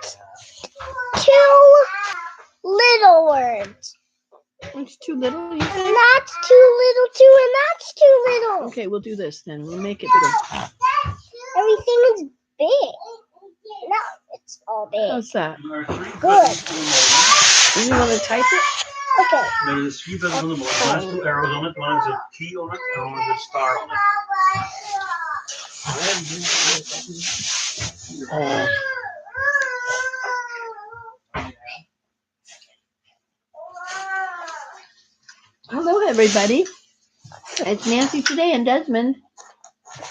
That's two little words. It's too little, you think? And that's too little too, and that's too little. Okay, we'll do this then. We'll make it bigger. Everything is big. No, it's all big. How's that? Good. You want to type it? Okay. There's 3 buttons on the board. One has 2 arrows on it, one has a key on it, and one has a star on it. Hello, everybody. It's Nancy today and Desmond.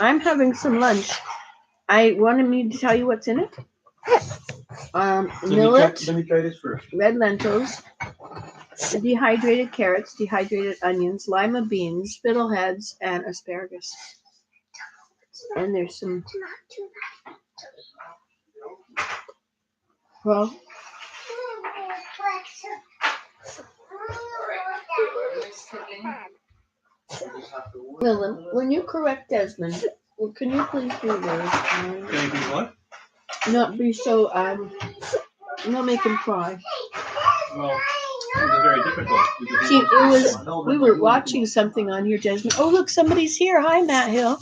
I'm having some lunch. I wanted me to tell you what's in it. Millet, Let me try this first. red lentils, dehydrated carrots, dehydrated onions, lima beans, fiddleheads, and asparagus. And there's some. Well, Willem, when you correct Desmond, can you please do those? Can you do what? Not be so not make him cry. Well, it's very difficult. See, we were watching something on here, Desmond. Oh, look, somebody's here. Hi, Matt Hill.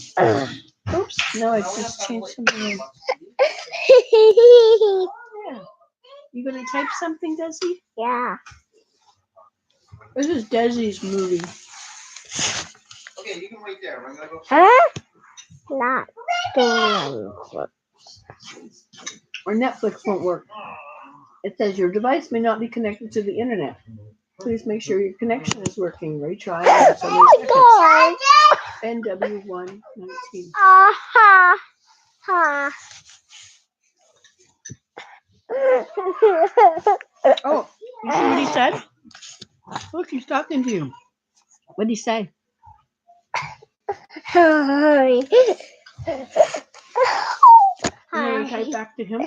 Oops, no, I just changed something. Yeah. You gonna type something, Desi? Yeah. This is Desi's movie. Okay, you can wait there. I'm gonna go. Huh? Not doing Or Netflix won't work. It says your device may not be connected to the internet. Please make sure your connection is working. Retry. Oh my God. NW119. Ha ha. Oh, you see what he said? Look, he's talking to you. What did he say? Hi. You want to type back to him?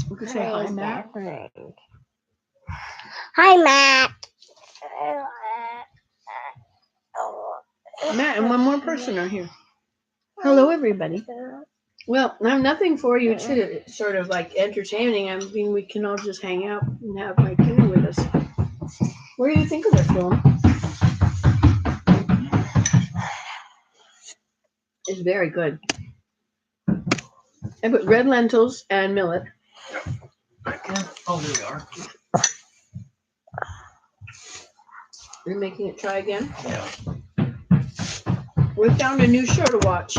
We could say hi, Matt. Hi, Matt. Matt and one more person are here. Hello, everybody. Well, I have nothing for you to sort of like entertaining. I mean, we can all just hang out and have my dinner with us. What do you think of it, Phil? It's very good. I put red lentils and millet. Oh, there we are. You're making it try again? Yeah. We found a new show to watch.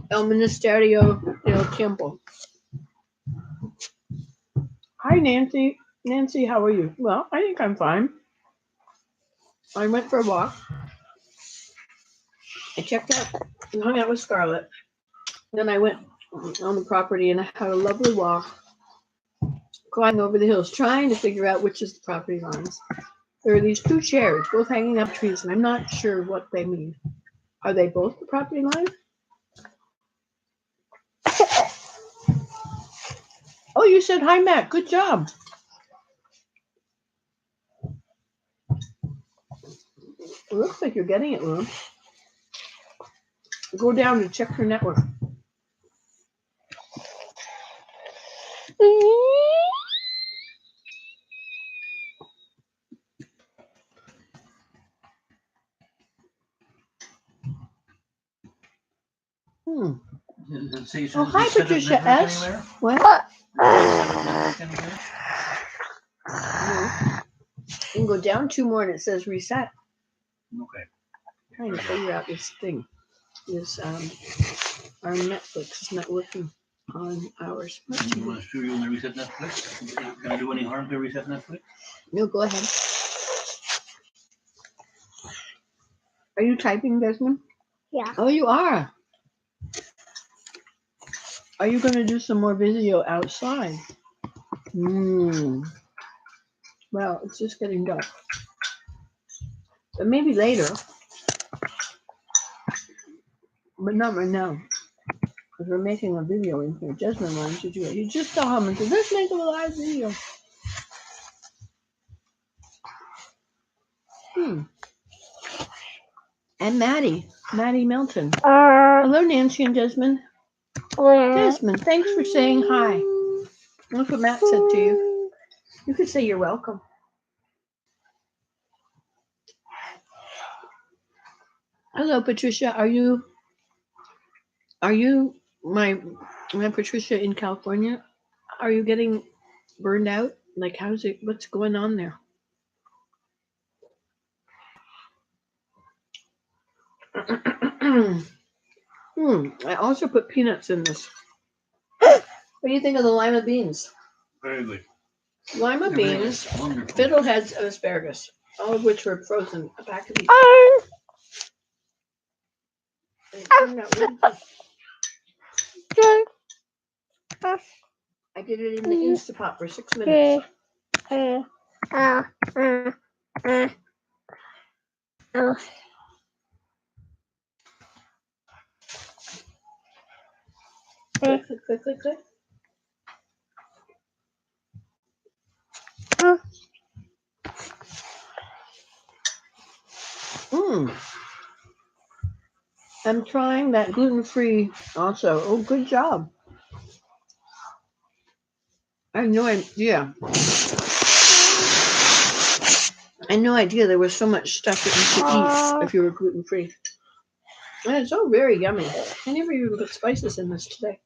El Ministerio del Tiempo. Hi, Nancy. Nancy, how are you? Well, I think I'm fine. I went for a walk. I checked out and hung out with Scarlett. Then I went on the property and I had a lovely walk, climbing over the hills, trying to figure out which is the property lines. There are these 2 chairs, both hanging up trees, and I'm not sure what they mean. Are they both the property line? Oh, you said hi, Matt. Good job. It looks like you're getting it, Lou. Go down and check your network. Oh, hi, Patricia S. What? You can go down 2 more and it says reset. Okay. Trying to figure out this thing. This our Netflix is not working on ours. You want to show you when I reset Netflix? Can I do any harm to reset Netflix? No, go ahead. Are you typing, Desmond? Yeah. Oh, you are. Are you going to do some more video outside? Well, it's just getting dark. But maybe later. But not right now. Because we're making a video in here. Desmond wanted to do it. You just saw him and said, let's make a live video. And Maddie Melton. Hello, Nancy and Desmond. Desmond, thanks for saying hi. Look what Matt said to you. You could say you're welcome. Hello, Patricia. Are you my Patricia in California? Are you getting burned out? Like, how's it? What's going on there? I also put peanuts in this. What do you think of the lima beans? Very. Lima beans, fiddleheads, and asparagus, all of which were frozen. A pack of each. I did it in the Instapot for 6 minutes. Click, click, click, click, click. I'm trying that gluten-free also. Oh, good job. I had no idea. I had no idea there was so much stuff that you could eat if you were gluten-free. And it's all very yummy. I never even put spices in this today.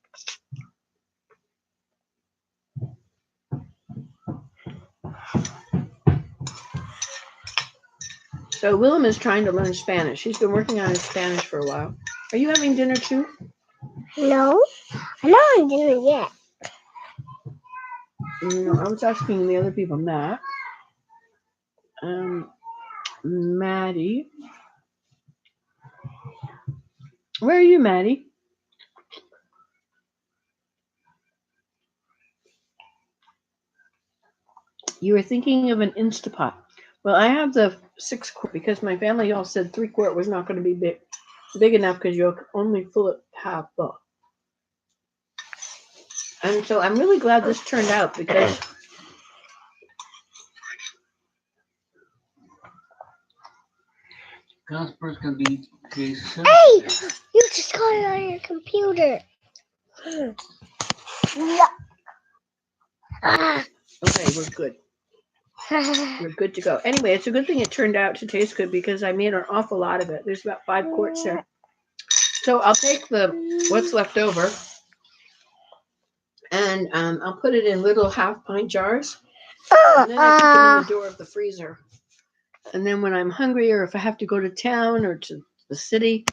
So Willem is trying to learn Spanish. He's been working on his Spanish for a while. Are you having dinner too? No, I'm not doing it yet. No, I was asking the other people. Matt, Maddie. Where are you, Maddie? You were thinking of an Instapot. Well, I have the 6 quart because my family all said 3 quart was not going to be big enough because you'll only fill it half full. And so I'm really glad this turned out because Casper's gonna be case. Hey, you just got it on your computer. okay, we're good. We're good to go. Anyway, it's a good thing it turned out to taste good because I made an awful lot of it. There's about 5 quarts there. So I'll take what's left over and I'll put it in little half-pint jars. And then I put them in the door of the freezer. And then when I'm hungry or if I have to go to town or to the city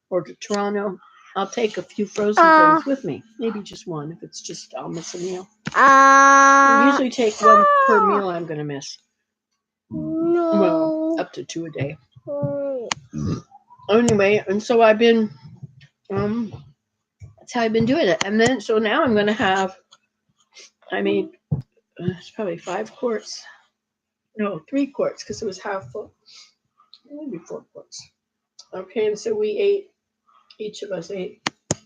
or to Toronto, I'll take a few frozen things with me. Maybe just one if it's just I'll miss a meal. I usually take one per meal I'm going to miss. No. Well, up to 2 a day. Anyway, and so I've been, that's how I've been doing it. And then, so now I'm going to have, I made, it's probably 5 quarts. No, 3 quarts because it was half full. Maybe 4 quarts. Okay, and so we ate, each of us ate. So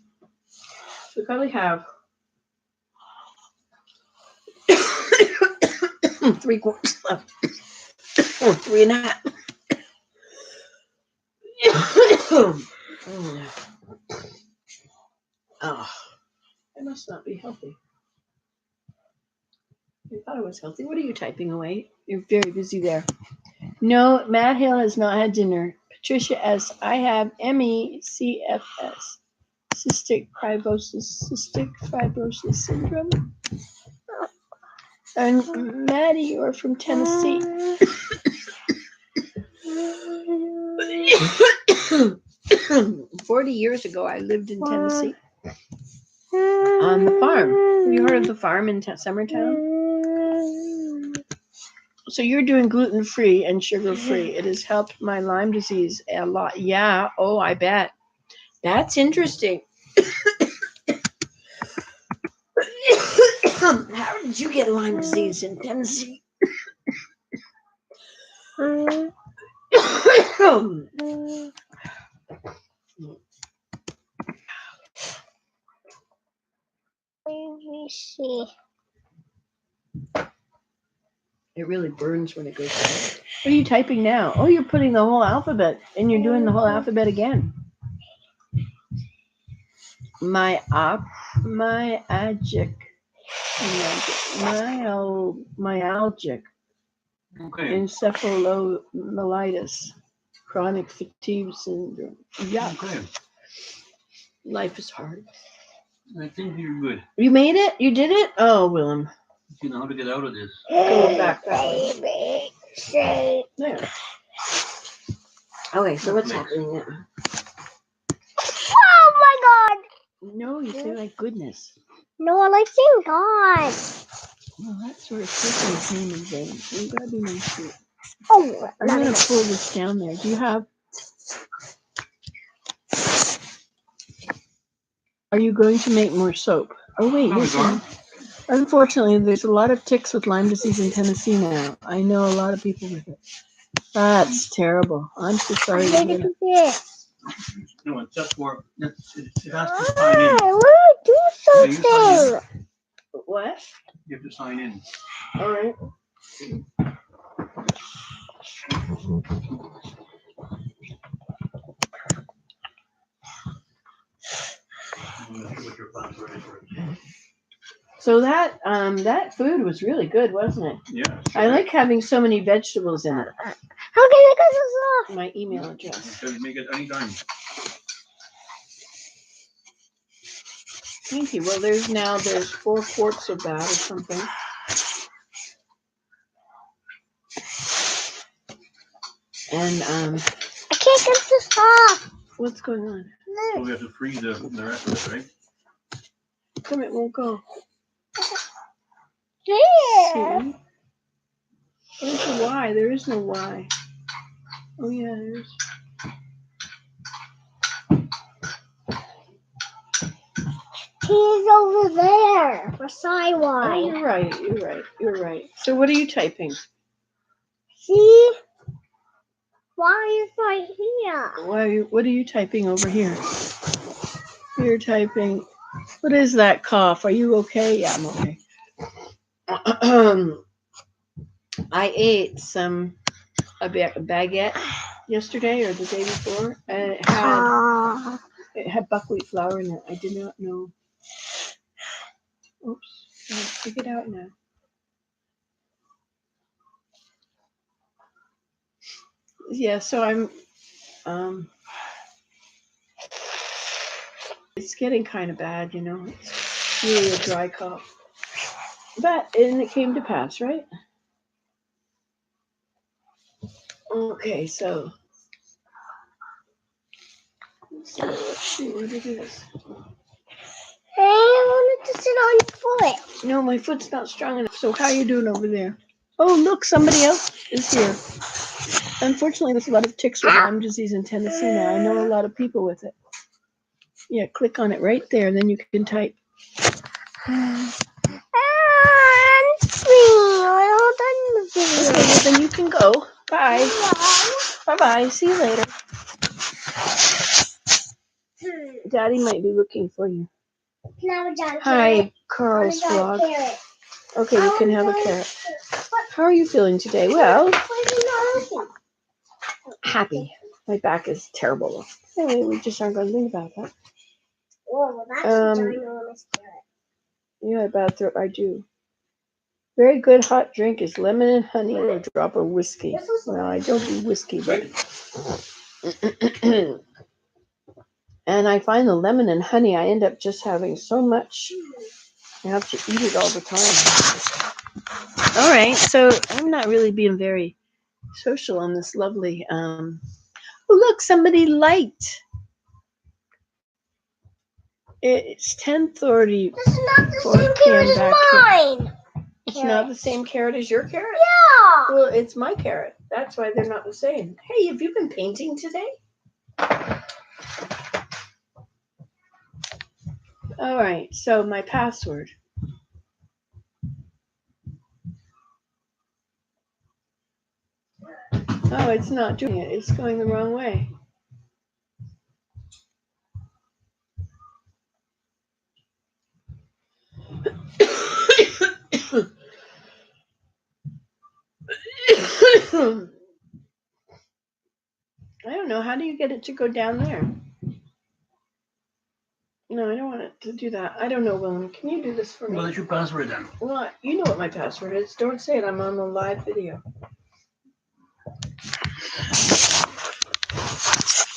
we probably have 3 quarts left. Or 3.5. Oh, I must not be healthy. I thought I was healthy. What are you typing away? You're very busy there. No, Matt Hill has not had dinner. Patricia S. I have MECFS. Cystic fibrosis syndrome. And Maddie, you're from Tennessee. 40 years ago, I lived in Tennessee on the farm. Have you heard of the farm in Summertown? So you're doing gluten-free and sugar-free. It has helped my Lyme disease a lot. Yeah. Oh, I bet. That's interesting. How did you get Lyme disease in Tennessee? Let me see. It really burns when it goes down. What are you typing now? Oh, you're putting the whole alphabet, and you're doing the whole alphabet again. My myalgic, Okay. encephalomyelitis, chronic fatigue syndrome. Yeah, Okay. life is hard. I think you're good. You made it? You did it? Oh, Willem. You know how to get out of this. Go back that way. Baby, say. There. Okay, so what's Next. happening now? Oh my God! No, you say like goodness. No, I like saying God. Well, that's sort of taking his name in vain. You gotta be nice to it. Oh, I'm gonna pull this down there. Do you have? Are you going to make more soap? Oh wait, Oh, we yes. are? Unfortunately, there's a lot of ticks with Lyme disease in Tennessee now. I know a lot of people with it. That's terrible. I'm so sorry to hear that. This. No, it's just for it has to sign in. I want to do Yeah, you sign something. What? You have to sign in. All right. I'm not sure what your plans are for it. So that food was really good, wasn't it? Yeah. I like having so many vegetables in it. How can I get this off? My email address. You can make it anytime. Thank you. Well, there's 4 quarts of that or something. And I can't get this off. what's going on? So we have to freeze the rest of it, right? Come, it won't go. Yeah. See? Where's the Y? There is no Y. Oh yeah, there is. He's over there. Beside Oh, Y. you're right. So what are you typing? See? Y is right here. What are you typing over here? You're typing. What is that cough? Are you okay? Yeah, I'm okay. I ate a baguette yesterday or the day before, and it had buckwheat flour in it. I did not know. Oops, I'll take it out now. Yeah, so I'm it's getting kind of bad, you know. It's really a dry cough. And it came to pass, right? Okay, so let's see what it is. Hey, I wanted to sit on your foot. No, my foot's not strong enough. So how are you doing over there? Oh, look, somebody else is here. Unfortunately, there's a lot of ticks with Lyme disease in Tennessee now. I know a lot of people with it. Yeah, click on it right there, and then you can type. And free. Well done, Okay, well, then you can go. Bye. Bye-bye. See you later. Daddy might be looking for you. Hi, Carl's vlog. Okay, you can have a carrot. How are you feeling today? Well, happy. My back is terrible. Anyway, we just aren't going to think about that. Oh, that's a ginormous carrot. Yeah, bad throat. I do. Very good hot drink is lemon and honey or a drop of whiskey. Well, I don't do whiskey, but and I find the lemon and honey, I end up just having so much. I have to eat it all the time. All right, so I'm not really being very social on this lovely. Oh, look, somebody liked. It's 10:30. This is not the same carrot as mine. It's not the same carrot as your carrot? Yeah. Well, it's my carrot. That's why they're not the same. Hey, have you been painting today? All right, so my password. Oh, it's not doing it. It's going the wrong way. I don't know. How do you get it to go down there? No, I don't want it to do that. I don't know, Willem. Can you do this for me? What is your password then? Well, you know what my password is. Don't say it. I'm on the live video.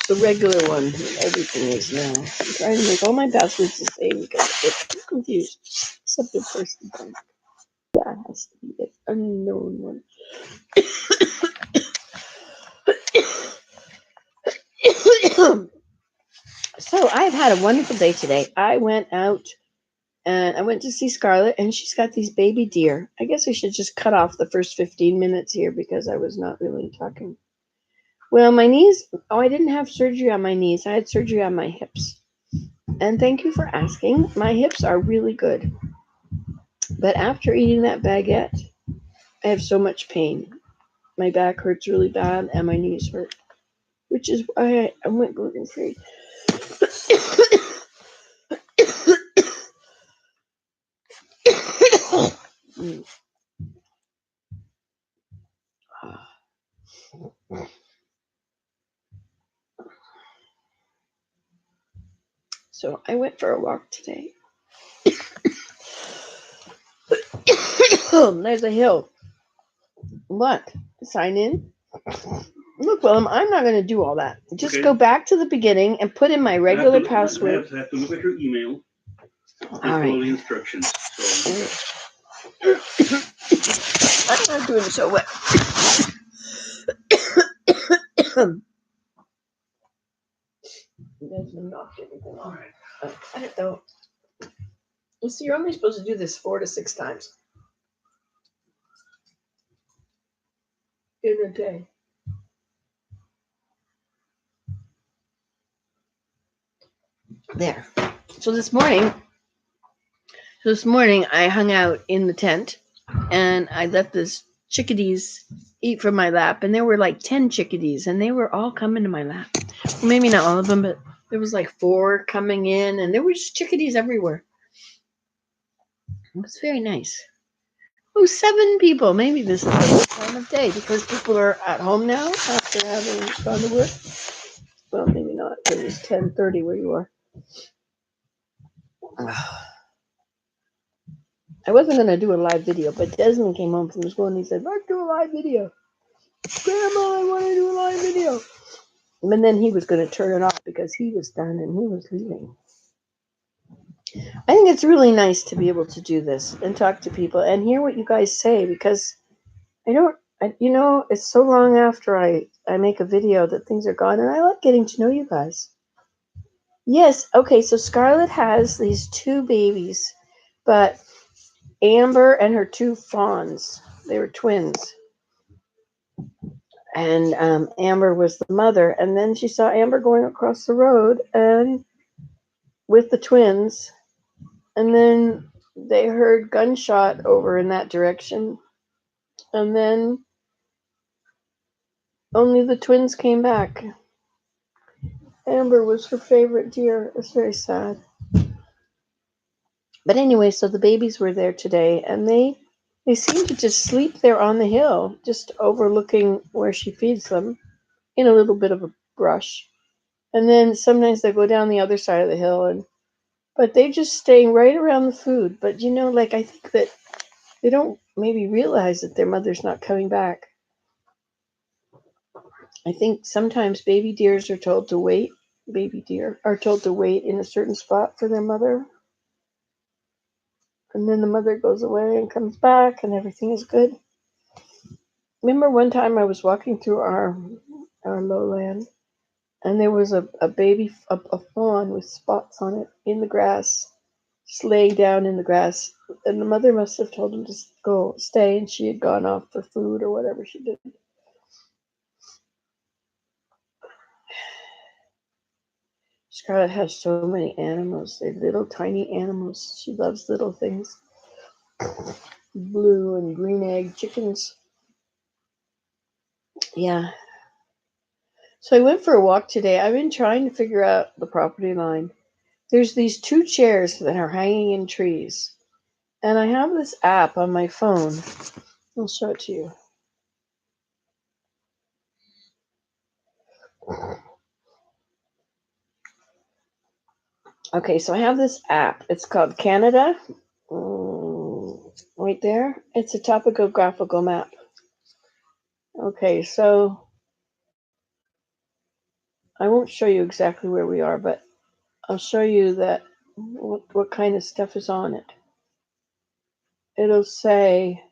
The regular one. Everything is now. I'm trying to make all my passwords the same because I get too confused. Except the person thing. That has to be the unknown one. So I've had a wonderful day today. I went out and I went to see Scarlett, and she's got these baby deer. I guess I should just cut off the first 15 minutes here because I was not really talking. Well, my knees, I didn't have surgery on my knees. I had surgery on my hips. And thank you for asking. My hips are really good. But after eating that baguette, I have so much pain. My back hurts really bad and my knees hurt, which is why I went gluten free. So I went for a walk today. There's a hill. What? Sign in? Look, Willem, I'm not going to do all that. Just Okay. go back to the beginning and put in my regular password. I have to look at your email and All follow right. the instructions. So, I'm not doing so well. There's no knock everything all off. right. I don't know. You see, you're only supposed to do this 4 to 6 times in a day. There. So this morning I hung out in the tent and I let this chickadees eat from my lap, and there were like 10 chickadees and they were all coming to my lap. Well, maybe not all of them, but there was like 4 coming in, and there were just chickadees everywhere. It was very nice. Oh, 7 people. Maybe this is the time of day because people are at home now after having gone to work. Well, maybe not because it's 10:30 where you are. I wasn't going to do a live video, but Desmond came home from school and he said, let's do a live video. Grandma, I want to do a live video. And then he was going to turn it off because he was done and he was leaving. I think it's really nice to be able to do this and talk to people and hear what you guys say, because it's so long after I make a video that things are gone, and I like getting to know you guys. Yes, okay, so Scarlett has these 2 babies, but Amber and her 2 fawns, they were twins. And Amber was the mother, and then she saw Amber going across the road and with the twins, and then they heard gunshot over in that direction, and then only the twins came back. Amber was her favorite deer. It was very sad. But anyway, so the babies were there today, and they seem to just sleep there on the hill, just overlooking where she feeds them, in a little bit of a brush. And then sometimes they go down the other side of the hill, but they just stay right around the food. But I think that they don't maybe realize that their mother's not coming back. I think sometimes baby deer are told to wait in a certain spot for their mother. And then the mother goes away and comes back and everything is good. Remember one time I was walking through our lowland, and there was a baby, a fawn with spots on it in the grass, just laying down in the grass. And the mother must have told him to go stay, and she had gone off for food or whatever she did. Scarlett has so many animals. They're little tiny animals. She loves little things. Blue and green egg chickens. Yeah. So I went for a walk today. I've been trying to figure out the property line. There's these 2 chairs that are hanging in trees. And I have this app on my phone. I'll show it to you. Okay, so I have this app. It's called Canada. Right there. It's a topographical map. Okay, so I won't show you exactly where we are, but I'll show you that what kind of stuff is on it. It'll say,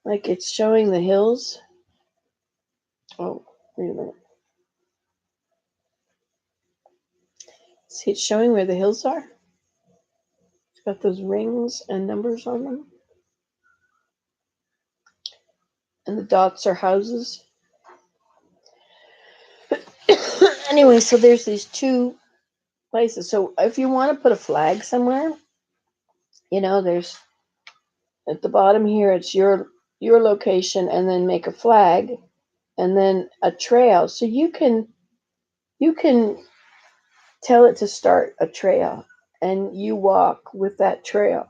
like, it's showing the hills. Oh, wait a minute. See, it's showing where the hills are. It's got those rings and numbers on them. And the dots are houses. Anyway, so there's these two places. So if you want to put a flag somewhere, there's at the bottom here, it's your location, and then make a flag, and then a trail. So you can tell it to start a trail, and you walk with that trail,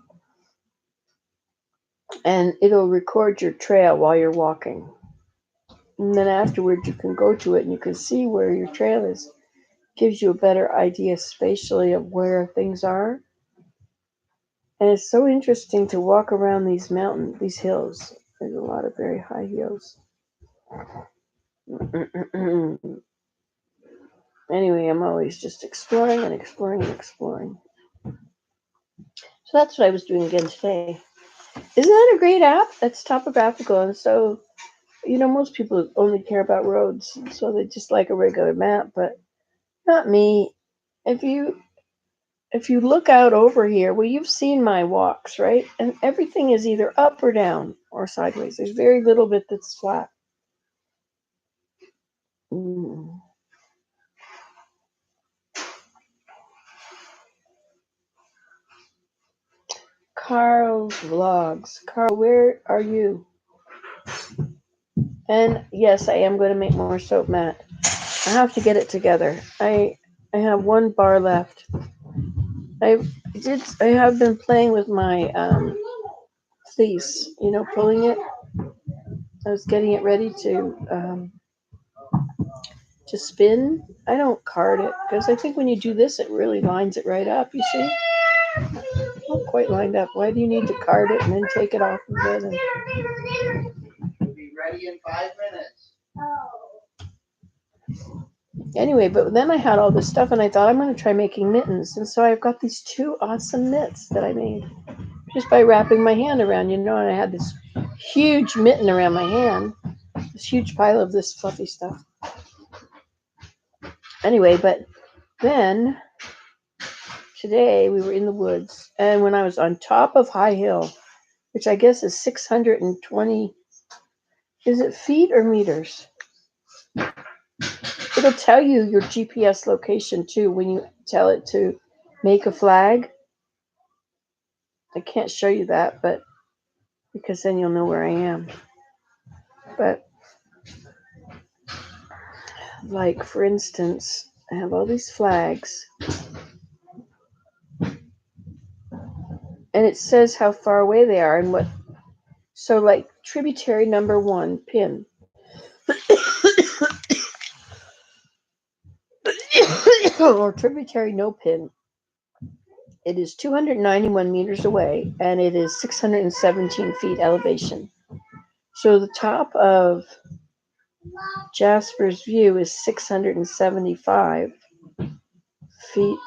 and it'll record your trail while you're walking. And then afterwards, you can go to it and you can see where your trail is. Gives you a better idea spatially of where things are. And it's so interesting to walk around these hills. There's a lot of very high hills. Anyway, I'm always just exploring and exploring and exploring. So that's what I was doing again today. Isn't that a great app? That's topographical. And so, most people only care about roads. So they just like a regular map, but not me. If you look out over here, well, you've seen my walks, right? And everything is either up or down or sideways. There's very little bit that's flat. Carl's vlogs. Carl, where are you? And yes, I am going to make more soap mat. I have to get it together. I have one bar left. I have been playing with my fleece, pulling it. I was getting it ready to spin. I don't card it because I think when you do this, it really lines it right up. You see, not quite lined up. Why do you need to card it and then take it off of it? We'll be ready in 5 minutes. Anyway, but then I had all this stuff and I thought I'm going to try making mittens. And so I've got these 2 awesome mitts that I made just by wrapping my hand around, and I had this huge mitten around my hand, this huge pile of this fluffy stuff. Anyway, but then today we were in the woods, and when I was on top of High Hill, which I guess is 620, is it feet or meters? It'll tell you your GPS location too when you tell it to make a flag. I can't show you that, but because then you'll know where I am. But like, for instance, I have all these flags, and it says how far away they are and what. So like tributary number 1 pin. Or tributary no pin. It is 291 meters away, and it is 617 feet elevation. So the top of Jasper's View is 675 feet,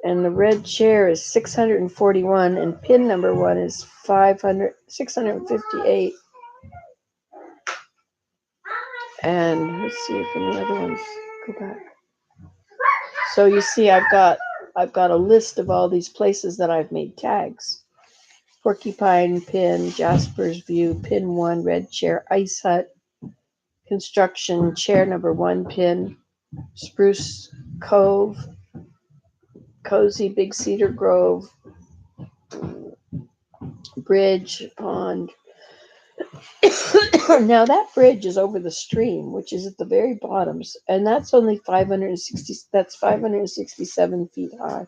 and the red chair is 641, and pin number 1 is 658. And let's see if any other ones go back. So you see, I've got a list of all these places that I've made tags. Porcupine Pin, Jasper's View, Pin 1, Red Chair, Ice Hut, Construction, Chair number 1 pin, Spruce Cove, Cozy Big Cedar Grove, Bridge, Pond. Now that bridge is over the stream, which is at the very bottoms, and that's only 567 feet high.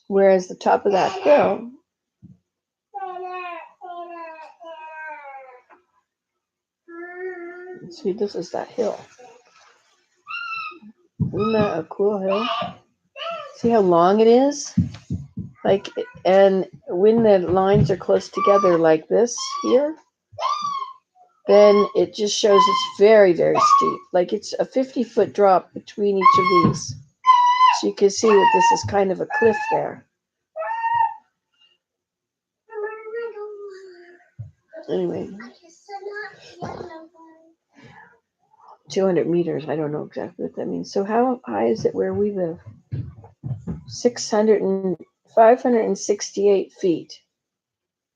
Whereas the top of that hill, see, this is that hill. Isn't that a cool hill? See how long it is? Like, and when the lines are close together like this here, then it just shows it's very, very steep. Like it's a 50-foot drop between each of these. So you can see that this is kind of a cliff there. Anyway, 200 meters. I don't know exactly what that means. So how high is it where we live? 568 feet.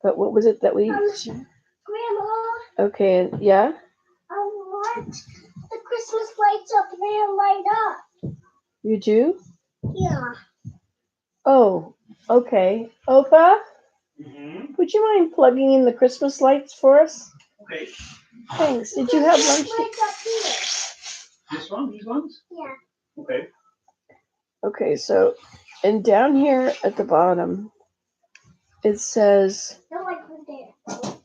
But what was it that we... Grandma, Okay, yeah? I want the Christmas lights up there light up. You do? Yeah. Oh, okay. Opa, Mm-hmm. would you mind plugging in the Christmas lights for us? Okay. Thanks. Did you have lunch? Lights up here. This one? These ones? Yeah. Okay. Okay, so, and down here at the bottom, it says, No lights were there.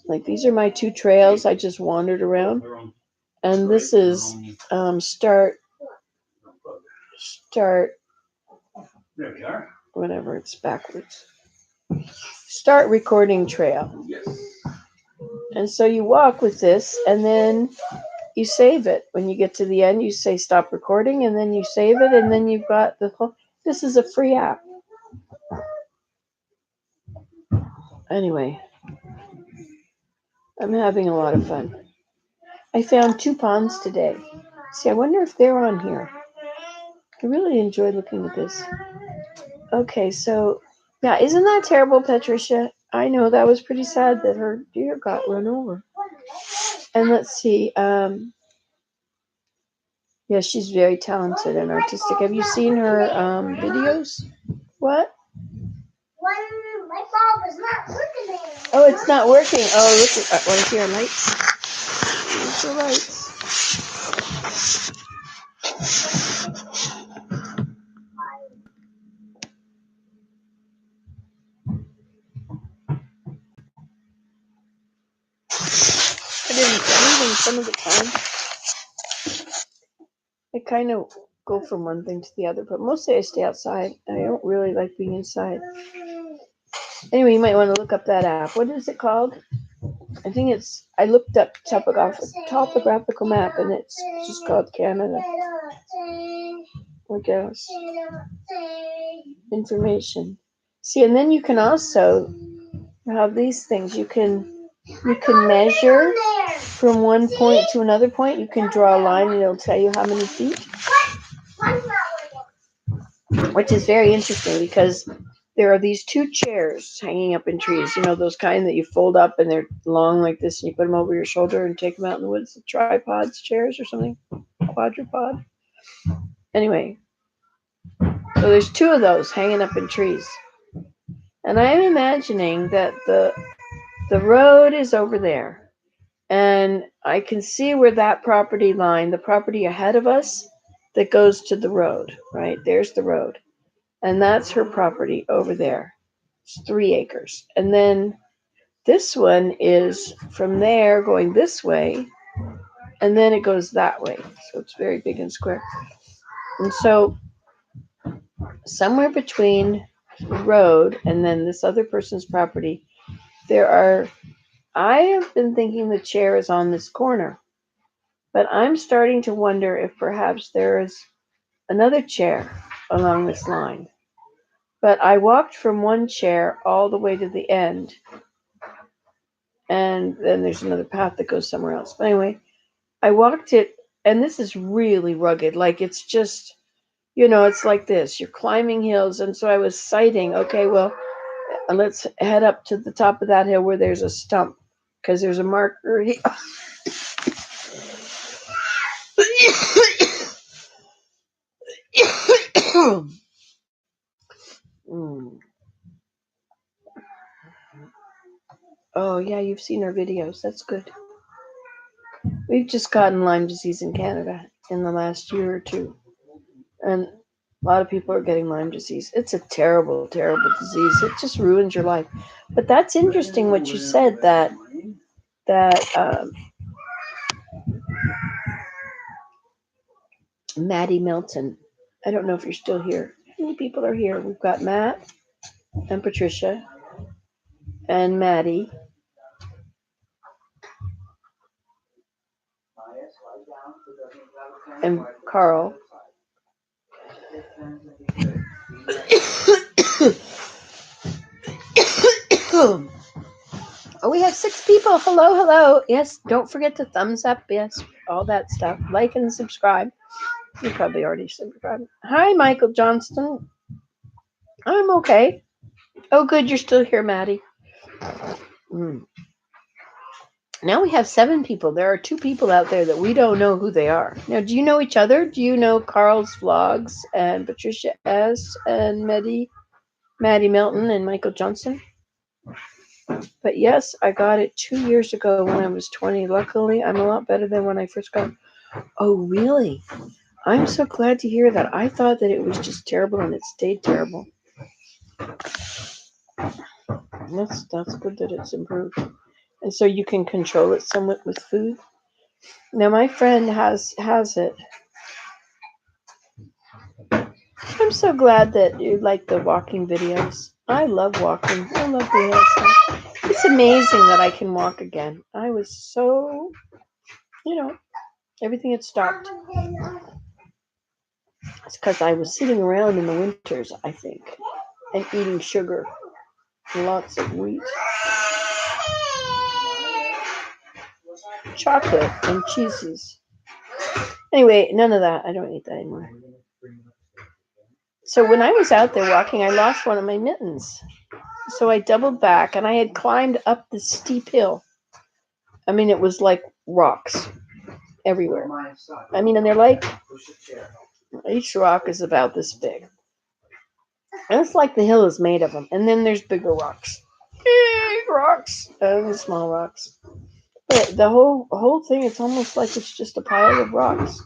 like, these are my 2 trails I just wandered around. They're on. And this is start, There we are. whatever, it's backwards. Start recording trail. Yes. And so you walk with this, and then you save it. When you get to the end, you say stop recording, and then you save it, and then you've got the whole... This is a free app. Anyway, I'm having a lot of fun. I found 2 ponds today. See, I wonder if they're on here. I really enjoy looking at this. Okay, so, yeah, isn't that terrible, Patricia? I know, that was pretty sad that her deer got run over. And let's see, yeah, she's very talented and artistic. Have you seen her videos? What? My bulb is not working there. Oh, it's not working. Oh, look, want to see our lights? Here's the lights. I didn't even some of the time. I kind of go from one thing to the other, but mostly I stay outside. I don't really like being inside. Anyway, you might want to look up that app. What is it called? I think it's, I looked up topographical map, and it's just called Canada. I guess. Information. See, and then you can also have these things. You can measure from one point to another point. You can draw a line, and it'll tell you how many feet, which is very interesting because there are these 2 chairs hanging up in trees. You know, those kind that you fold up and they're long like this, and you put them over your shoulder and take them out in the woods. Tripods, chairs, or something. Quadrupod. Anyway, so there's 2 of those hanging up in trees, and I'm imagining that the road is over there, and I can see where that property line, the property ahead of us, that goes to the road. Right there's the road. And that's her property over there. It's 3 acres. And then this one is from there going this way, and then it goes that way. So it's very big and square. And so somewhere between the road and then this other person's property, I have been thinking the chair is on this corner, but I'm starting to wonder if perhaps there is another chair along this line. But I walked from one chair all the way to the end, and then there's another path that goes somewhere else. But anyway, I walked it, and this is really rugged. Like, it's just, it's like this. You're climbing hills, and so I was citing, okay, well, let's head up to the top of that hill where there's a stump, because there's a marker here. Oh, yeah, you've seen our videos. That's good. We've just gotten Lyme disease in Canada in the last year or 2. And a lot of people are getting Lyme disease. It's a terrible, terrible disease. It just ruins your life. But that's interesting what you said, that Maddie Melton I don't know if you're still here. How many people are here? We've got Matt and Patricia and Maddie. And Carl. Oh, we have 6 people. Hello, hello. Yes, don't forget to thumbs up. Yes, all that stuff. Like and subscribe. You probably already subscribed. Hi, Michael Johnston. I'm okay. Oh, good. You're still here, Maddie. Now we have 7 people. There are 2 people out there that we don't know who they are. Now, do you know each other? Do you know Carl's Vlogs and Patricia S. and Maddie Melton and Michael Johnson? But yes, I got it 2 years ago when I was 20. Luckily, I'm a lot better than when I first got it. Oh, really? I'm so glad to hear that. I thought that it was just terrible and it stayed terrible. That's good that it's improved. And so you can control it somewhat with food. Now my friend has it. I'm so glad that you like the walking videos. I love walking. I love being outside. It's amazing that I can walk again. I was so, everything had stopped. It's because I was sitting around in the winters, I think, and eating sugar, lots of wheat, chocolate, and cheeses. Anyway, none of that. I don't eat that anymore. So when I was out there walking, I lost one of my mittens. So I doubled back, and I had climbed up this steep hill. I mean, it was like rocks everywhere. I mean, and they're like, each rock is about this big. And it's like the hill is made of them. And then there's bigger rocks. Big rocks. And small rocks. But the whole thing, it's almost like it's just a pile of rocks.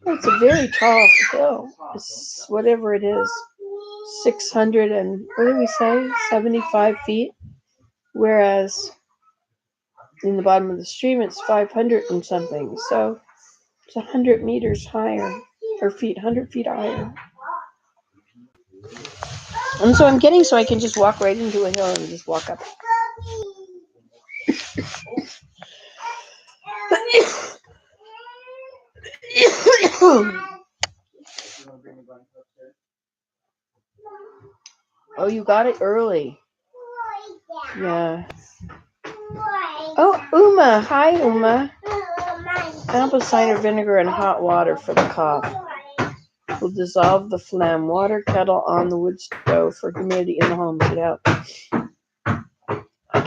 It's a very tall hill. It's whatever it is. 600 and, what did we say? 75 feet. Whereas in the bottom of the stream, it's 500 and something. So it's 100 meters higher. Or 100 feet higher. And so I'm getting so I can just walk right into a hill and just walk up. Oh, you got it early. Yeah. Oh, Uma. Hi, Uma. Apple cider vinegar and hot water for the cough. Will dissolve the phlegm. Water kettle on the wood stove for humidity in the home should help.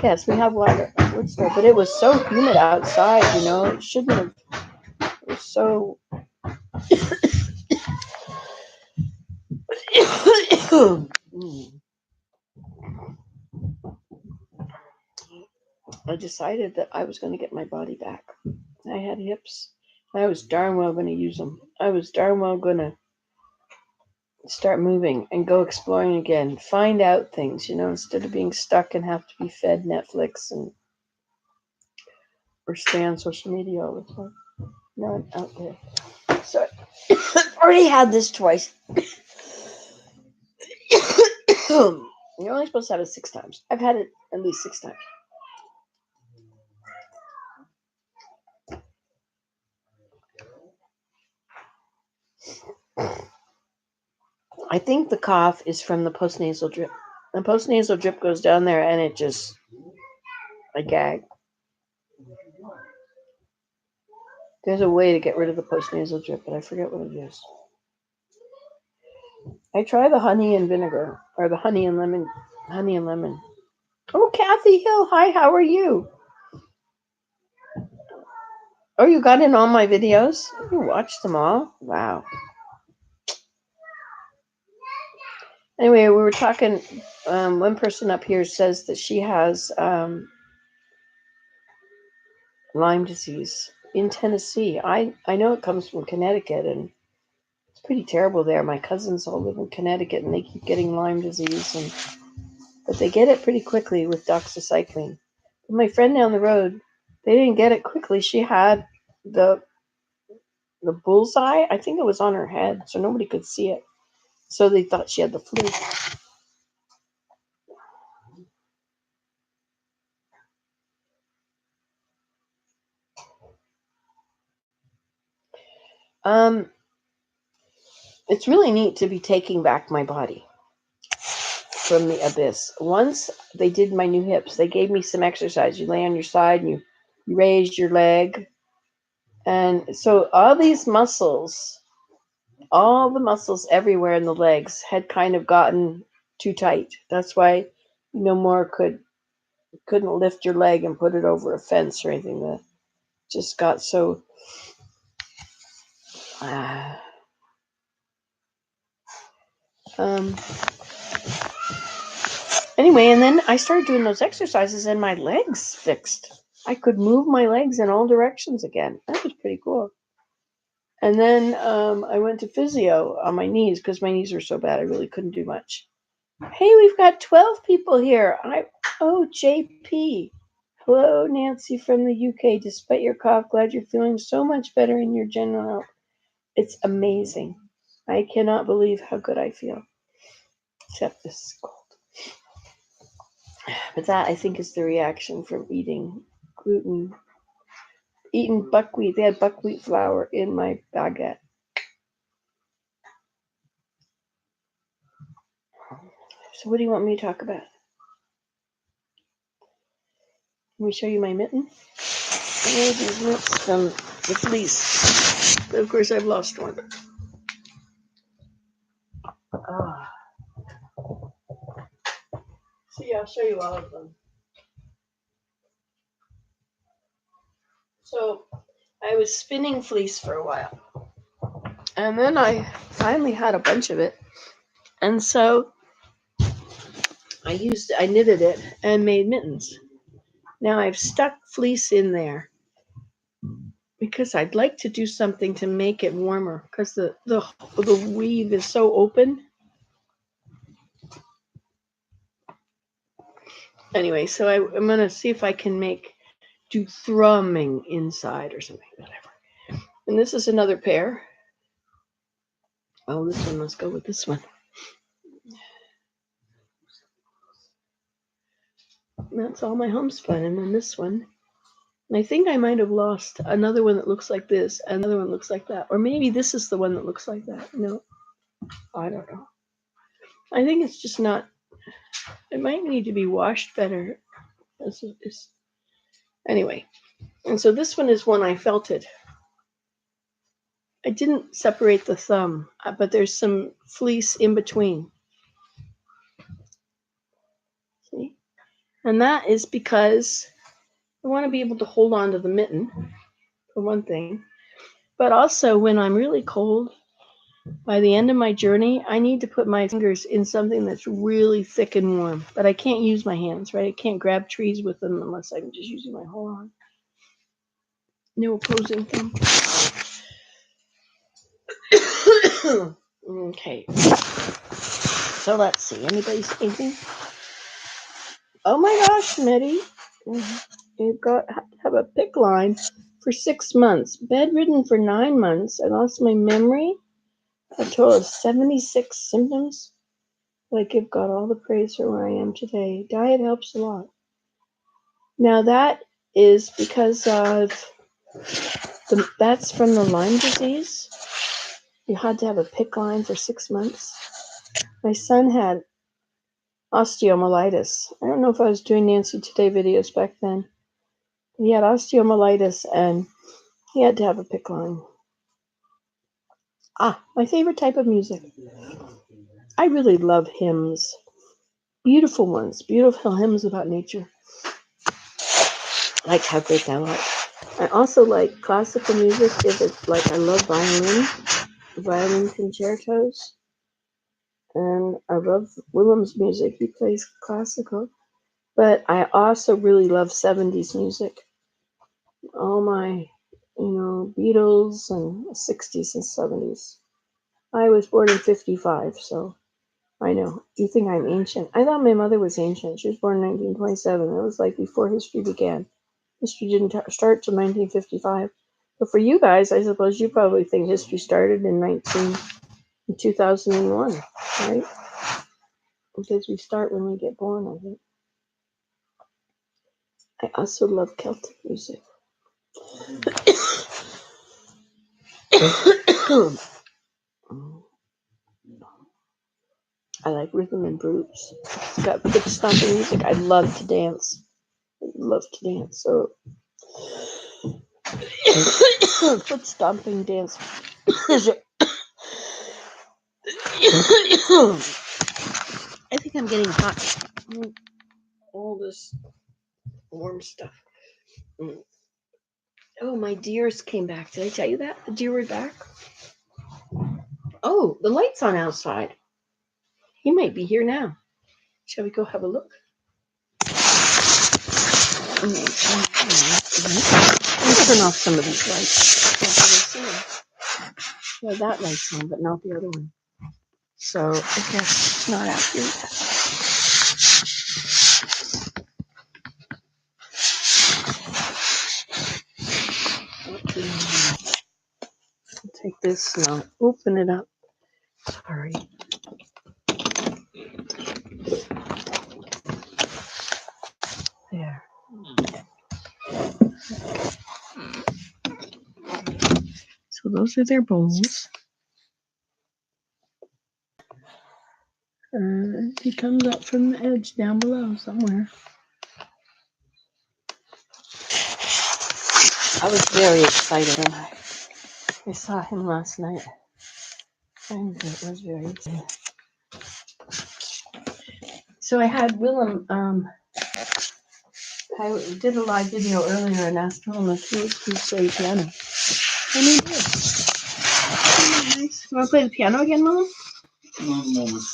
Yes, we have water wood stove, but it was so humid outside, it shouldn't have. It was so. I decided that I was going to get my body back. I had hips. I was darn well going to use them. I was darn well going to start moving and go exploring again. Find out things, instead of being stuck and have to be fed Netflix or stay on social media all the time. Now I'm out there. So I've already had this twice. You're only supposed to have it 6 times. I've had it at least 6 times. I think the cough is from the postnasal drip. The postnasal drip goes down there and it just, I gag. There's a way to get rid of the postnasal drip, but I forget what it is. I try the honey and vinegar, or the honey and lemon. Oh, Kathy Hill, hi, how are you? Oh, you got in all my videos? You watched them all? Wow. Anyway, we were talking, one person up here says that she has Lyme disease in Tennessee. I know it comes from Connecticut, and it's pretty terrible there. My cousins all live in Connecticut, and they keep getting Lyme disease, but they get it pretty quickly with doxycycline. But my friend down the road, they didn't get it quickly. She had the the bullseye. I think it was on her head, so nobody could see it. So they thought she had the flu. It's really neat to be taking back my body from the abyss. Once they did my new hips, they gave me some exercise. You lay on your side and you raise your leg. And so all these muscles, all the muscles everywhere in the legs had kind of gotten too tight. That's why you no more couldn't lift your leg and put it over a fence or anything. That just got so um anyway, and then I started doing those exercises and my legs fixed. I could move my legs in all directions again. That was pretty cool. And then I went to physio on my knees because my knees were so bad I really couldn't do much. Hey, we've got 12 people here. JP. Hello, Nancy from the UK. Despite your cough, glad you're feeling so much better in your general health. It's amazing. I cannot believe how good I feel. Except this is cold. But that, I think, is the reaction from eating buckwheat. They had buckwheat flour in my baguette. So what do you want me to talk about? Let me show you my mitten. I made these mitts from the fleece. But of course, I've lost one. See, I'll show you all of them. So I was spinning fleece for a while. And then I finally had a bunch of it. And so I knitted it and made mittens. Now I've stuck fleece in there because I'd like to do something to make it warmer because the weave is so open. Anyway, so I'm going to see if I can do thrumming inside or something, whatever. And this is another pair. Oh, this one must go with this one. That's all my homespun. And then this one. And I think I might have lost another one that looks like this, another one looks like that. Or maybe this is the one that looks like that. No, I don't know. I think it's just not, it might need to be washed better. Anyway, and so this one is one I felted. I didn't separate the thumb, but there's some fleece in between. See? And that is because I want to be able to hold on to the mitten, for one thing. But also, when I'm really cold, by the end of my journey, I need to put my fingers in something that's really thick and warm. But I can't use my hands, right? I can't grab trees with them unless I'm just using my whole arm. No opposing thumb. Okay. So let's see. Anybody see anything? Oh my gosh, Mitty. You've got to have a PICC line for 6 months. Bedridden for 9 months. I lost my memory. A total of 76 symptoms. But I give God all the praise for where I am today. Diet helps a lot. Now that is because of that's from the Lyme disease. You had to have a PICC line for 6 months. My son had osteomyelitis. I don't know if I was doing Nancy Today videos back then. He had osteomyelitis and he had to have a PICC line. My favorite type of music. I really love hymns. Beautiful ones. Beautiful hymns about nature. Like How Great Thou Art. I also like classical music. If it's like, I love violin concertos. And I love Willem's music. He plays classical. But I also really love 70s music. All my, Beatles and 60s and 70s. I was born in 55, so I know. You think I'm ancient? I thought my mother was ancient. She was born in 1927. It was like before history began. History didn't start till 1955. But for you guys, I suppose you probably think history started in 2001, right? Because we start when we get born, I think. I also love Celtic music. I like rhythm and blues. It's got good stomping music. I love to dance. I love to dance. So, foot stomping dance. I think I'm getting hot. All this warm stuff. Oh, my deers came back. Did I tell you that? The deer were back. Oh, the light's on outside. He might be here now. Shall we go have a look? Let me turn off some of these lights. Well, that light's on, but not the other one. So I guess it's not out here yet. I'll take this and I'll open it up. Sorry. There. So those are their bowls. He comes up from the edge down below somewhere. I was very excited when I saw him last night. And it was very exciting. So I had Willem, I did a live video earlier and asked Willem if he would please play piano. And he did. Nice. You want to play the piano again, Willem? One moment.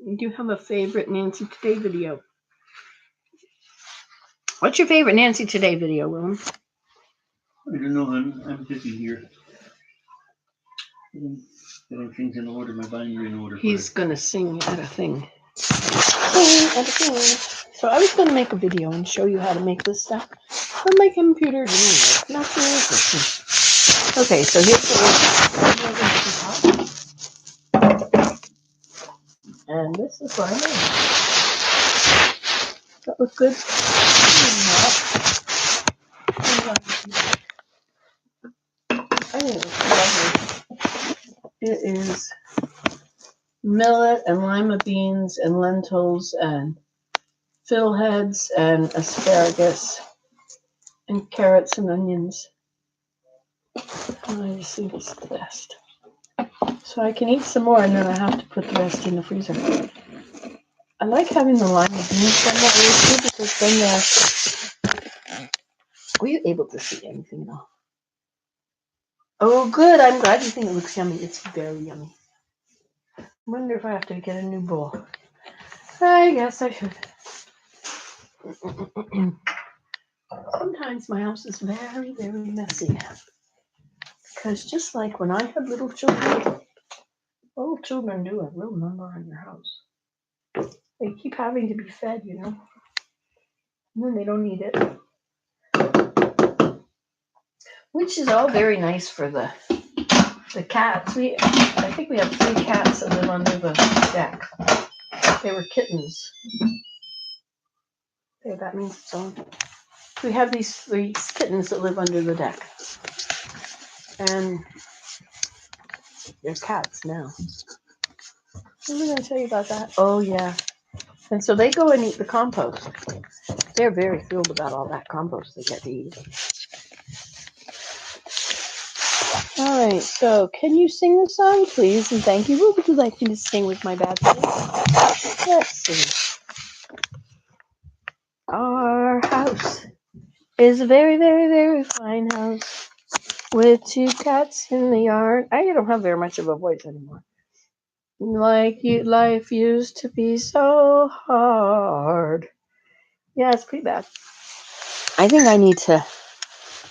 Do you have a favorite Nancy Today video? What's your favorite Nancy Today video, Willem? I don't know. I'm busy here. Getting things in order. My binder in order. He's gonna sing at a thing. Sing at a thing. So I was gonna make a video and show you how to make this stuff, but my computer didn't work. Nothing interesting. Okay, so here's the and this is what I made. That look good. I think it looks lovely. It is millet and lima beans and lentils and fiddleheads and asparagus and carrots and onions. And I just think it's the best. So I can eat some more and then I have to put the rest in the freezer. I like having the lima beans from that way too because then they're... Were you able to see anything at all? Oh, good. I'm glad you think it looks yummy. It's very yummy. I wonder if I have to get a new bowl. I guess I should. Sometimes my house is very, very messy. Because just like when I had little children do a real number on your house. They keep having to be fed, you know. And then they don't eat it. Which is all very nice for the cats. I think we have 3 cats that live under the deck. They were kittens. Okay, that means it's on. We have these 3 kittens that live under the deck. And they're cats now. What was I going to tell you about that? Oh, yeah. And so they go and eat the compost. They're very thrilled about all that compost they get to eat. All right, so can you sing a song, please? And thank you. What would you like me to sing with my bad voice? Let's see. Our house is a very, very, very fine house with 2 cats in the yard. I don't have very much of a voice anymore. Life used to be so hard. Yeah, it's pretty bad. I think I need to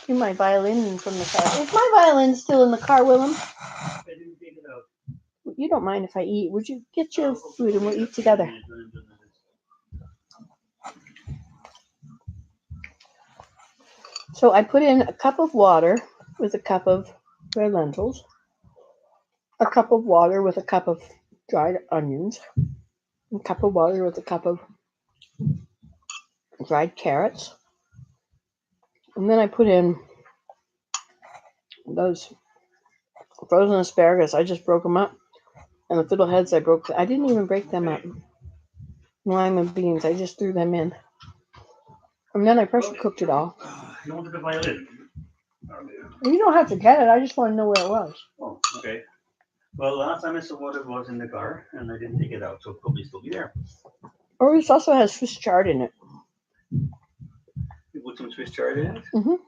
do my violin from the car. Is my violin still in the car, Willem? I didn't take it out. You don't mind if I eat. Would you get your food and we'll eat together? So I put in a cup of water with a cup of red lentils, a cup of water with a cup of dried onions, a cup of water with a cup of dried carrots, and then I put in those frozen asparagus. I just broke them up, and the fiddleheads I broke. I didn't even break them up. Lima beans, I just threw them in, and then I pressure cooked it all. You wanted the violin? You don't have to get it. I just want to know where it was. Oh, okay. Well, last time I saw what it was in the car, and I didn't take it out, so it'll probably still be there. Or this also has Swiss chard in it. You put some Swiss chard in it? Mhm.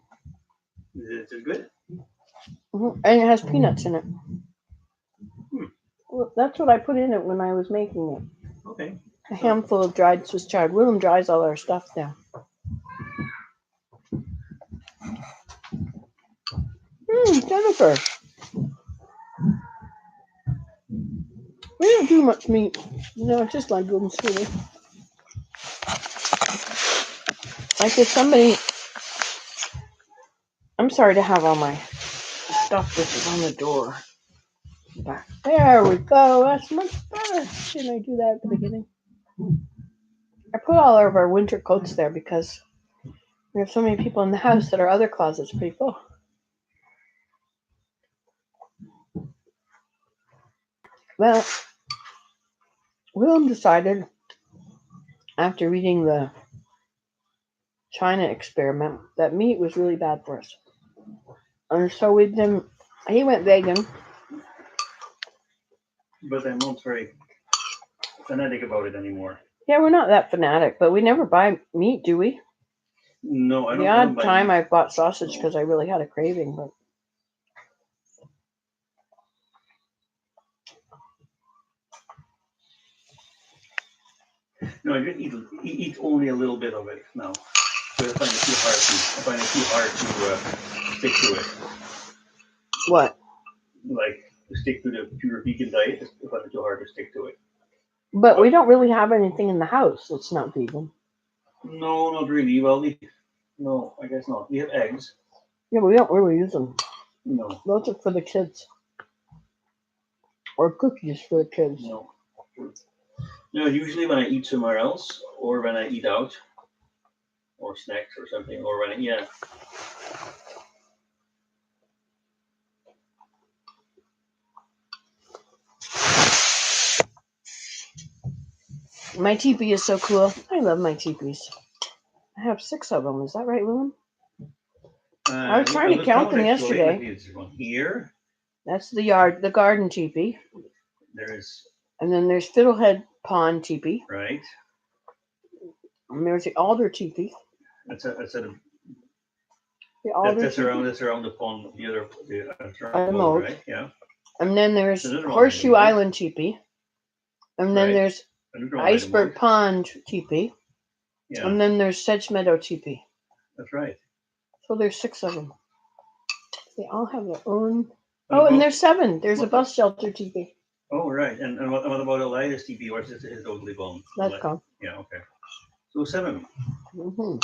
Is it good? And it has peanuts in it. Hmm. Well, that's what I put in it when I was making it. Okay. A handful of dried Swiss chard. Willem dries all our stuff down. Jennifer. We don't do much meat. No, it's just like good and sweetie. Like if somebody... I'm sorry to have all my stuff which is on the door. Back. There we go. That's much better. Didn't I do that at the beginning? I put all of our winter coats there because we have so many people in the house that our other closet's pretty full. Well, Willem decided after reading the China experiment that meat was really bad for us. And so he went vegan. But I'm not very fanatic about it anymore. Yeah, we're not that fanatic, but we never buy meat, do we? No, I don't. The I don't odd buy time meat. I've bought sausage because I really had a craving, but No, I didn't eat only a little bit of it now. But I find it too hard to stick to it. what? Like to stick to the pure vegan diet, I find it too hard to stick to it. But we don't really have anything in the house that's not vegan. No, not really. Well, no, I guess not. We have eggs. Yeah, but we don't really use them. No, Those are for the kids. Or cookies for the kids. no. No, usually when I eat somewhere else, or when I eat out, or snacks or something, or when yeah. My teepee is so cool. I love my teepees. I have 6 of them. Is that right, Willem? I was trying to count them yesterday. There's one here. That's the garden teepee. There's And then there's Fiddlehead Pond teepee. right. And there's the alder teepee. That's a The alder that's teepee. around the pond. The other The moat. right? Yeah. And then there's There's another one Horseshoe in the moat. Island teepee. And then Right. there's Another one in the Iceberg moat. Pond teepee. Yeah, And then there's Sedge Meadow teepee. that's right. So there's 6 of them. They all have their own. What Oh, and about- there's 7. There's a what- bus shelter teepee. Oh, right. And what about Elias TV? Or is it totally gone? That's gone. Yeah. Okay. So 7. hmm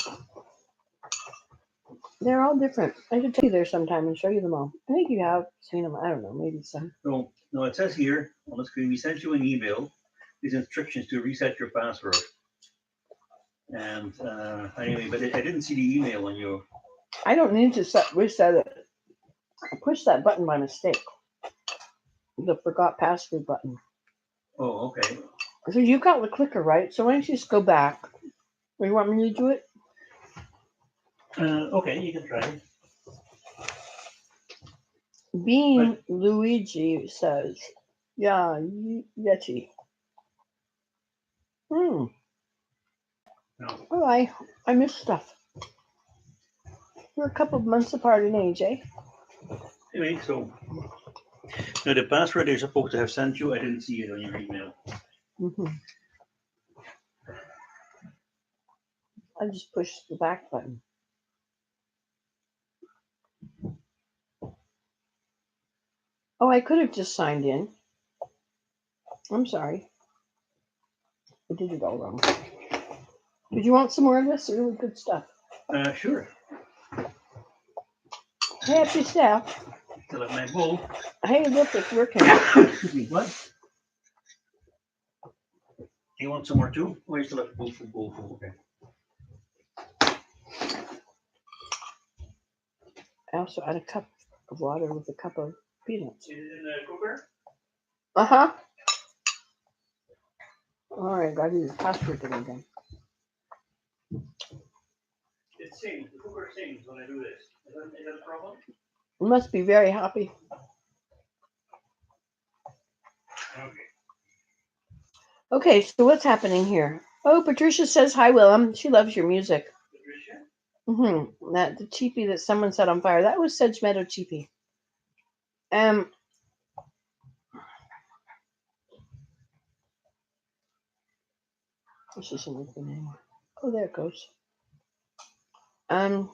They're all different. I could take you there sometime and show you them all. I think you have seen them. I don't know, maybe some. No, it says here on the screen, we sent you an email with instructions to reset your password. And anyway, but I didn't see the email on you. I don't need to reset it. I pushed that button by mistake. The forgot password button. Oh, okay. So you got the clicker, right? So why don't you just go back? Or you want me to do it? Okay, you can try it. Bean Luigi says, yeah, Yeti. No. Oh, I miss stuff. We're a couple of months apart in age, eh? Anyway, so now the password they're supposed to have sent you, I didn't see it on your email. Mm-hmm. I just pushed the back button. Oh, I could have just signed in. I'm sorry. I did it all wrong. Did you want some more of this? Really good stuff. Sure. Happy staff. Still have my bowl. Hey, look, it's working. Excuse me, what? You want some more too? Or you still have bowl full? Okay. I also add a cup of water with a cup of peanuts. Is it in the cooker? Uh-huh. All right, gotta use the password again. It sings. The cooker sings when I do this. Is that a problem? You must be very happy. Okay. Okay, so what's happening here? Oh, Patricia says hi, Willem. She loves your music. Patricia? That the teepee that someone set on fire. That was Sedge Meadow teepee. This isn't working anymore. Oh, there it goes. Trying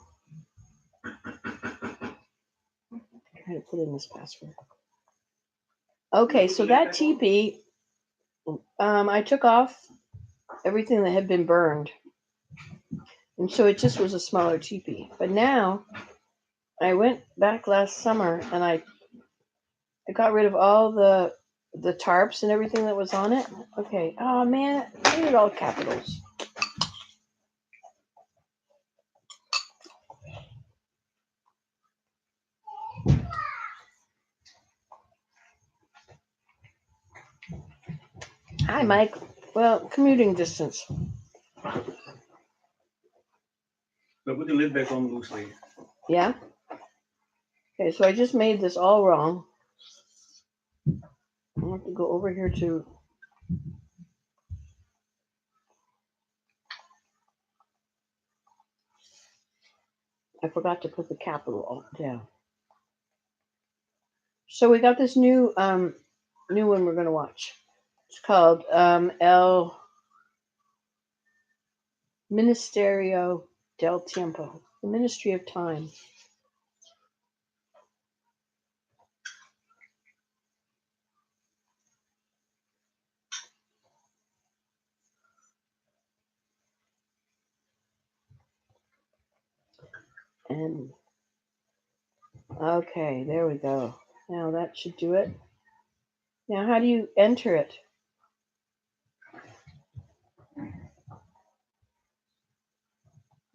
to put in this password. Okay, so that teepee, I took off everything that had been burned, and so it just was a smaller teepee. But now, I went back last summer and I got rid of all the tarps and everything that was on it. Okay. Oh man, I made it all capitals. Hi, Mike. Well, commuting distance. But put the lid back on loosely. Yeah. Okay, so I just made this all wrong. I have to go over here to. I forgot to put the capital down. So we got this new one we're gonna watch. It's called El Ministerio del Tiempo, the Ministry of Time. And okay, there we go. Now that should do it. Now, how do you enter it?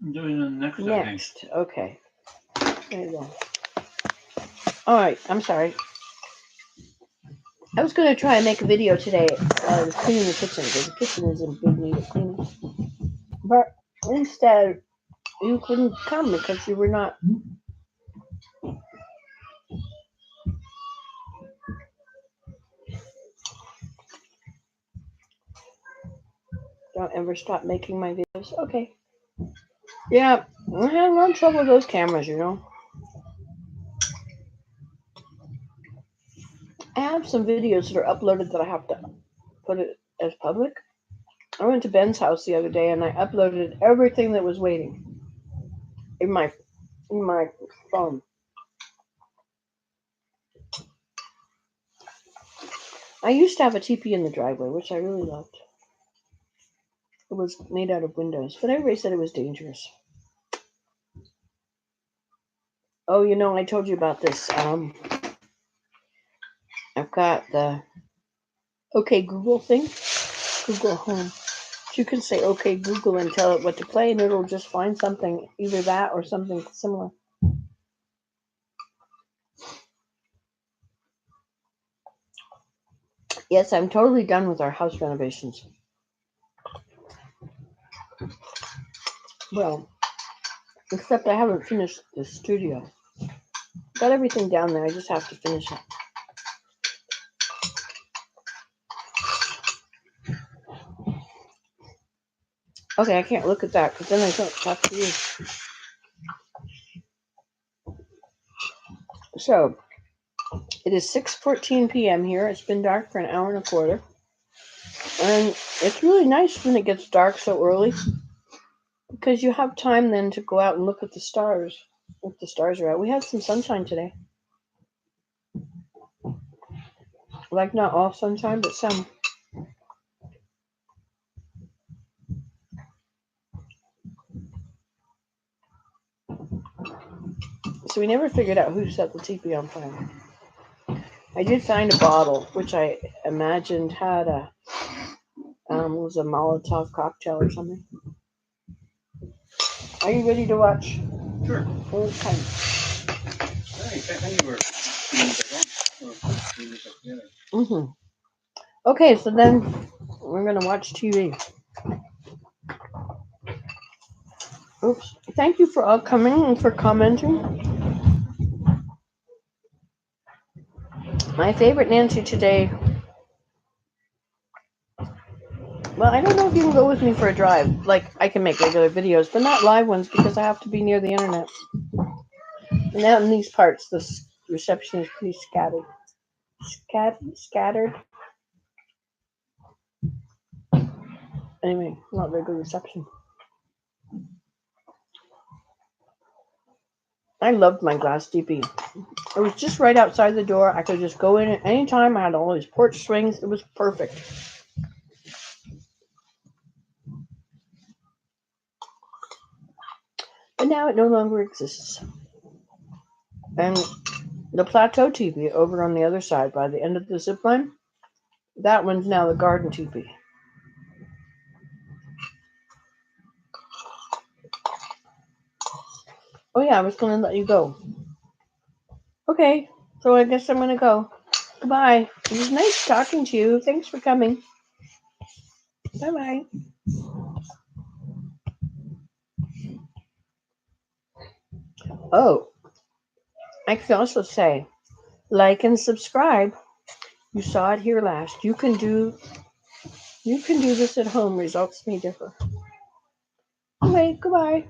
I'm doing the next. Next. Okay. There you go. All right. I'm sorry. I was going to try and make a video today. I was cleaning the kitchen because the kitchen is in big need of cleaning. But instead, you couldn't come because you were not. Don't ever stop making my videos. Okay. Yeah, I have a lot of trouble with those cameras, you know. I have some videos that are uploaded that I have to put it as public. I went to Ben's house the other day and I uploaded everything that was waiting in my phone. I used to have a teepee in the driveway, which I really loved. It was made out of windows, but everybody said it was dangerous. Oh, you know, I told you about this. I've got the OK Google thing, Google Home. You can say OK Google and tell it what to play, and it'll just find something, either that or something similar. Yes, I'm totally done with our house renovations. Well, except I haven't finished the studio. Got everything down there. I just have to finish it. Okay, I can't look at that because then I can't talk to you. So, it is 6:14 p.m. here. It's been dark for an hour and a quarter. And it's really nice when it gets dark so early because you have time then to go out and look at the stars if the stars are out. We had some sunshine today. Like not all sunshine, but some. So So we never figured out who set the teepee on fire. I did find a bottle, which I imagined had a was a Molotov cocktail or something. Are you ready to watch? Sure. Okay. Thank you for Okay, so then we're gonna watch TV. Oops. Thank you for all coming and for commenting. My favorite Nancy today. Well, I don't know if you can go with me for a drive. Like, I can make regular videos, but not live ones because I have to be near the internet. And out in these parts, the reception is pretty scattered. Scattered. Anyway, not very good reception. I loved my glass teepee. It was just right outside the door. I could just go in at any time. I had all these porch swings. It was perfect. But now it no longer exists. And the plateau teepee over on the other side by the end of the zip line, that one's now the garden teepee. Oh yeah, I was going to let you go. Okay, so I guess I'm going to go. Goodbye. It was nice talking to you. Thanks for coming. Bye-bye. Oh, I could also say, like and subscribe. You saw it here last. You can do this at home. Results may differ. Okay, goodbye.